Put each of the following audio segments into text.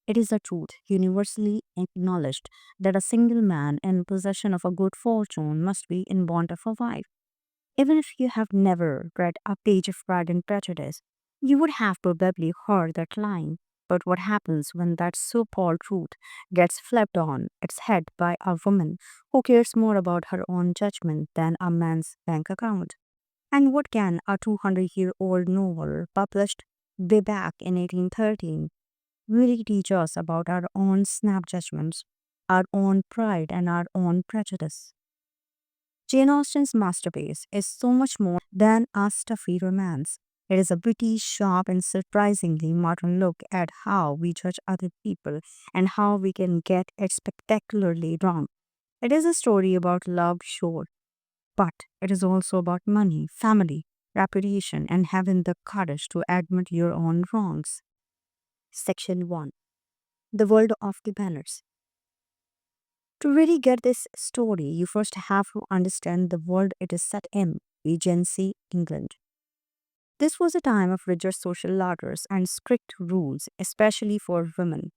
It is a truth universally acknowledged that a single man in possession of a good fortune must be in want of a wife. Even if you have never read a page of Pride and Prejudice, you would have probably heard that line. But what happens when that so called truth gets flipped on its head by a woman who cares more about her own judgment than a man's bank account? And what can a 200-year-old novel published way back in 1813 really teach us about our own snap judgments, our own pride, and our own prejudice? Jane Austen's masterpiece is so much more than a stuffy romance. It is a pretty sharp and surprisingly modern look at how we judge other people and how we can get it spectacularly wrong. It is a story about love, sure, but it is also about money, family, reputation, and having the courage to admit your own wrongs. Section 1. The World of the Banners. To really get this story, you first have to understand the world it is set in, Regency England. This was a time of rigid social ladders and strict rules, especially for women.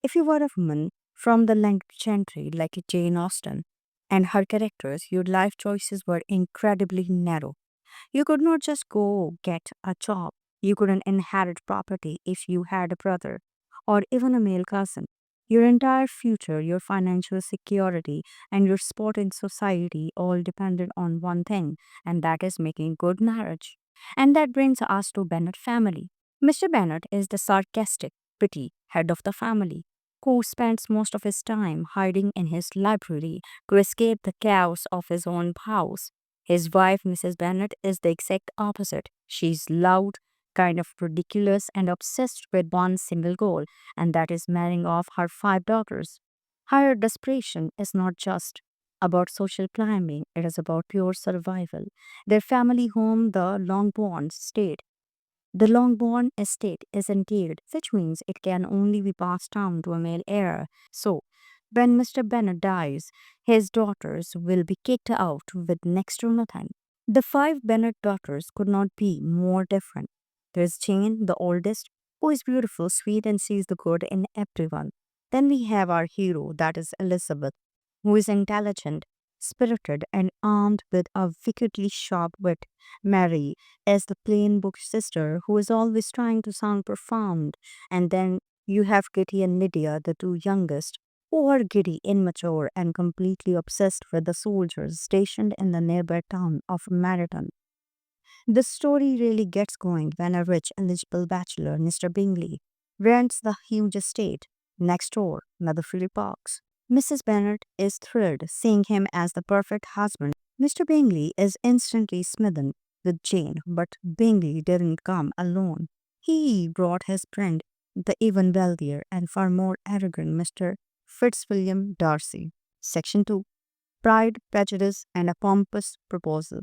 If you were a woman from the language gentry like Jane Austen and her characters, your life choices were incredibly narrow. You could not just go get a job. You couldn't inherit property if you had a brother or even a male cousin. Your entire future, your financial security, and your spot in society all depended on one thing, and that is making good marriage. And that brings us to Bennet family. Mr. Bennet is the sarcastic, pretty head of the family who spends most of his time hiding in his library to escape the chaos of his own house. His wife, Mrs. Bennet, is the exact opposite. She's loud, kind of ridiculous, and obsessed with one single goal, and that is marrying off her five daughters. Her desperation is not just about social climbing, it is about pure survival. Their family home, the Longbourn estate is entailed, which means it can only be passed down to a male heir. So, when Mr. Bennet dies, his daughters will be kicked out with next to nothing. The five Bennet daughters could not be more different. There's Jane, the oldest, who is beautiful, sweet, and sees the good in everyone. Then we have our hero, that is Elizabeth, who is intelligent, spirited, and armed with a wickedly sharp wit. Mary is the plain book sister who is always trying to sound profound. And then you have Kitty and Lydia, the two youngest, who are giddy, immature, and completely obsessed with the soldiers stationed in the nearby town of Marathon. The story really gets going when a rich, eligible bachelor, Mr. Bingley, rents the huge estate next door, Netherfield Parks. Mrs. Bennet is thrilled, seeing him as the perfect husband. Mr. Bingley is instantly smitten with Jane, but Bingley didn't come alone. He brought his friend, the even wealthier and far more arrogant Mr. Fitzwilliam Darcy. Section 2. Pride, Prejudice, and a Pompous Proposal.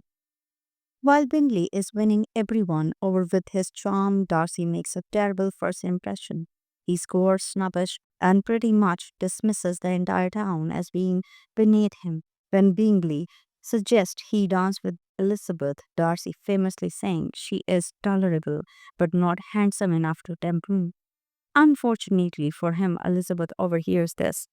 While Bingley is winning everyone over with his charm, Darcy makes a terrible first impression. He scores snobbish and pretty much dismisses the entire town as being beneath him. When Bingley suggests he dance with Elizabeth, Darcy famously saying she is tolerable but not handsome enough to tempt him. Unfortunately for him, Elizabeth overhears this,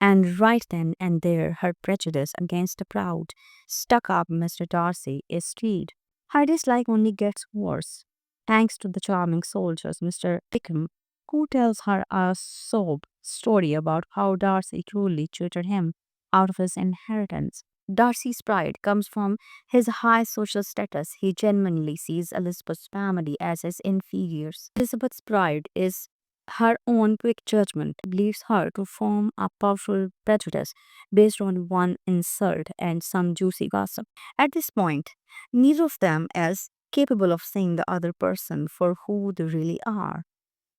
and right then and there her prejudice against the proud, stuck up Mr. Darcy is stirred. Her dislike only gets worse, thanks to the charming soldiers, Mr. Pickham, who tells her a sob story about how Darcy cruelly cheated him out of his inheritance. Darcy's pride comes from his high social status. He genuinely sees Elizabeth's family as his inferiors. Elizabeth's pride is her own quick judgment leads her to form a powerful prejudice based on one insult and some juicy gossip. At this point, neither of them is capable of seeing the other person for who they really are.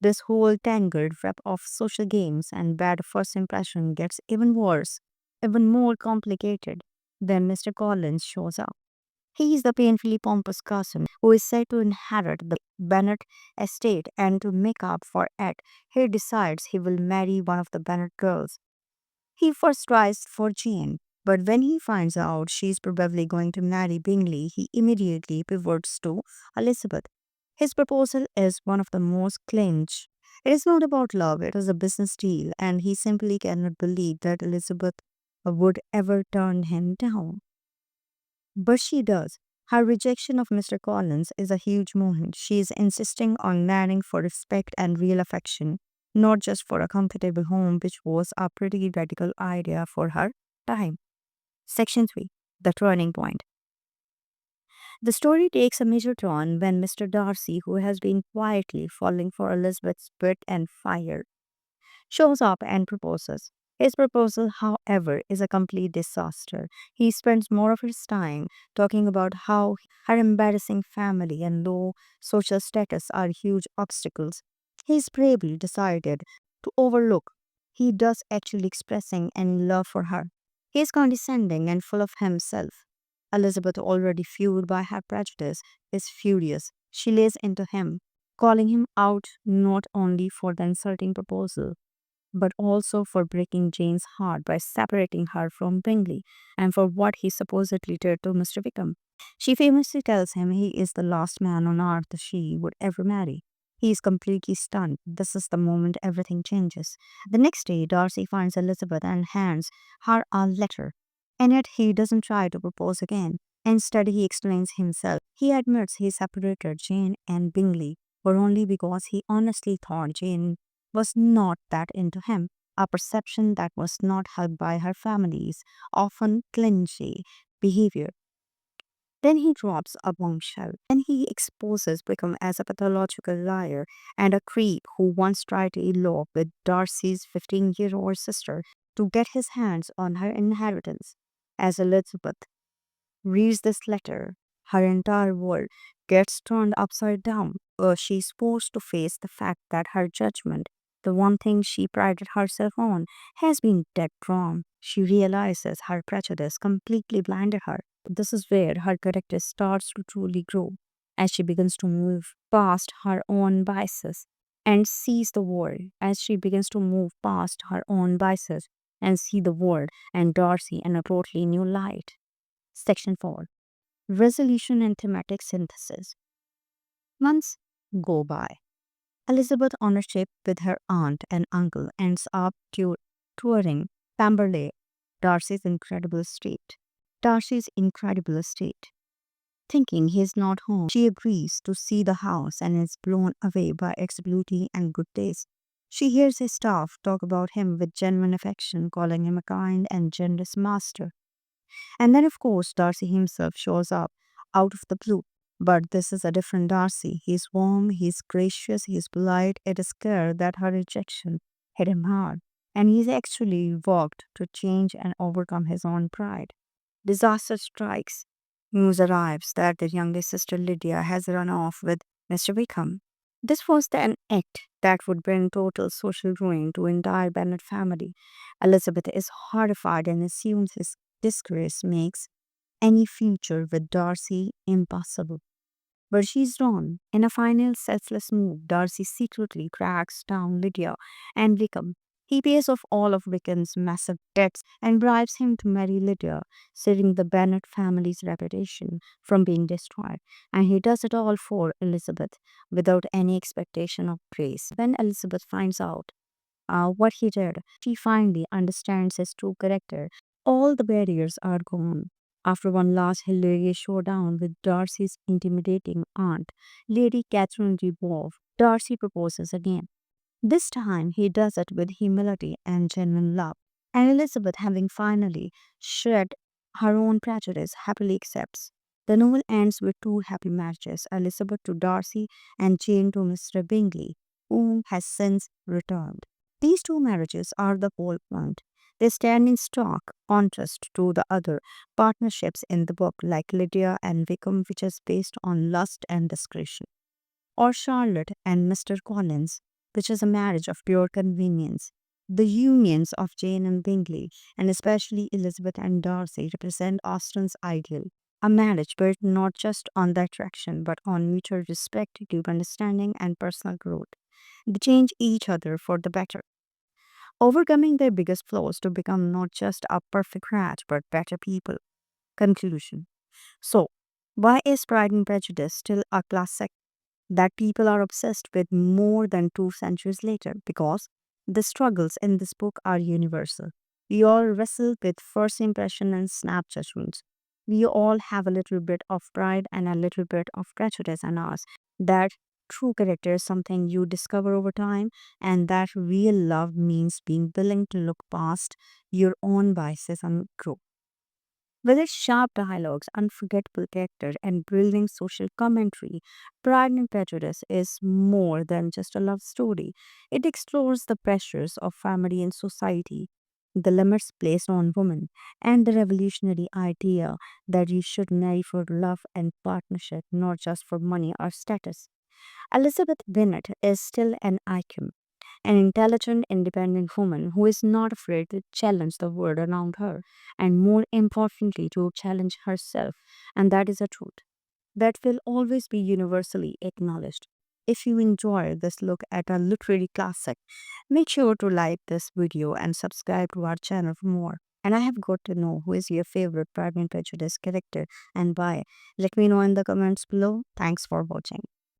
This whole tangled web of social games and bad first impression gets even worse, even more complicated when Mr. Collins shows up. He is the painfully pompous cousin who is said to inherit the Bennet estate, and to make up for it, he decides he will marry one of the Bennet girls. He first tries for Jane, but when he finds out she is probably going to marry Bingley, he immediately pivots to Elizabeth. His proposal is one of the most clinch, It is not about love, it is a business deal, and he simply cannot believe that Elizabeth would ever turn him down. But she does. Her rejection of Mr. Collins is a huge moment. She is insisting on marrying for respect and real affection, not just for a comfortable home, which was a pretty radical idea for her time. Section 3. The Turning Point. The story takes a major turn when Mr. Darcy, who has been quietly falling for Elizabeth's spirit and fire, shows up and proposes. His proposal, however, is a complete disaster. He spends more of his time talking about how her embarrassing family and low social status are huge obstacles he's bravely decided to overlook. He does actually expressing any love for her. He is condescending and full of himself. Elizabeth, already fueled by her prejudice, is furious. She lays into him, calling him out not only for the insulting proposal but also for breaking Jane's heart by separating her from Bingley and for what he supposedly did to Mr. Wickham. She famously tells him he is the last man on earth she would ever marry. He is completely stunned. This is the moment everything changes. The next day, Darcy finds Elizabeth and hands her a letter. And yet he doesn't try to propose again. Instead, he explains himself. He admits he separated Jane and Bingley, but only because he honestly thought Jane was not that into him, a perception that was not helped by her family's often clingy behavior. Then he drops a bombshell. Then he exposes Wickham as a pathological liar and a creep who once tried to elope with Darcy's 15-year-old sister to get his hands on her inheritance. As Elizabeth reads this letter, her entire world gets turned upside down. She's forced to face the fact that her judgment, the one thing she prided herself on, has been dead wrong. She realizes her prejudice completely blinded her. This is where her character starts to truly grow, as she begins to move past her own biases and sees the world, as she begins to move past her own biases and see the world and Darcy in a totally new light. Section 4. Resolution and Thematic Synthesis. Months go by. Elizabeth, on a trip with her aunt and uncle, ends up touring Pemberley, Darcy's incredible estate. Darcy's incredible estate. Thinking he is not home, she agrees to see the house and is blown away by its beauty and good taste. She hears his staff talk about him with genuine affection, calling him a kind and generous master. And then, of course, Darcy himself shows up out of the blue. But this is a different Darcy. He's warm, he's gracious, he's polite. It is clear that her rejection hit him hard. And he's actually worked to change and overcome his own pride. Disaster strikes. News arrives that their youngest sister Lydia has run off with Mr. Wickham. This was an act that would bring total social ruin to entire Bennet family. Elizabeth is horrified and assumes his disgrace makes any future with Darcy impossible. But she's wrong. In a final selfless move, Darcy secretly tracks down Lydia and Wickham. He pays off all of Wickham's massive debts and bribes him to marry Lydia, saving the Bennet family's reputation from being destroyed. And he does it all for Elizabeth without any expectation of praise. When Elizabeth finds out what he did, she finally understands his true character. All the barriers are gone. After one last hilarious showdown with Darcy's intimidating aunt, Lady Catherine de Bourgh, Darcy proposes again. This time he does it with humility and genuine love. And Elizabeth, having finally shed her own prejudice, happily accepts. The novel ends with two happy marriages, Elizabeth to Darcy and Jane to Mr. Bingley, whom has since returned. These two marriages are the whole point. They stand in stark contrast to the other partnerships in the book, like Lydia and Wickham, which is based on lust and discretion, or Charlotte and Mr. Collins, which is a marriage of pure convenience. The unions of Jane and Bingley, and especially Elizabeth and Darcy, represent Austen's ideal. A marriage built not just on the attraction but on mutual respect, deep understanding, and personal growth. They change each other for the better, overcoming their biggest flaws to become not just a perfect match but better people. Conclusion. So, why is Pride and Prejudice still a classic? that people are obsessed with more than 2 centuries later because the struggles in this book are universal. We all wrestle with first impression and snap judgments. We all have a little bit of pride and a little bit of prejudice in us. That true character is something you discover over time, and that real love means being willing to look past your own biases and grow. With its sharp dialogues, unforgettable character, and brilliant social commentary, Pride and Prejudice is more than just a love story. It explores the pressures of family and society, the limits placed on women, and the revolutionary idea that you should marry for love and partnership, not just for money or status. Elizabeth Bennet is still an icon, an intelligent, independent woman who is not afraid to challenge the world around her, and more importantly, to challenge herself. And that is a truth that will always be universally acknowledged. If you enjoy this look at a literary classic, make sure to like this video and subscribe to our channel for more. And I have got to know who is your favorite Pride and Prejudice character and why. Let me know in the comments below. Thanks for watching.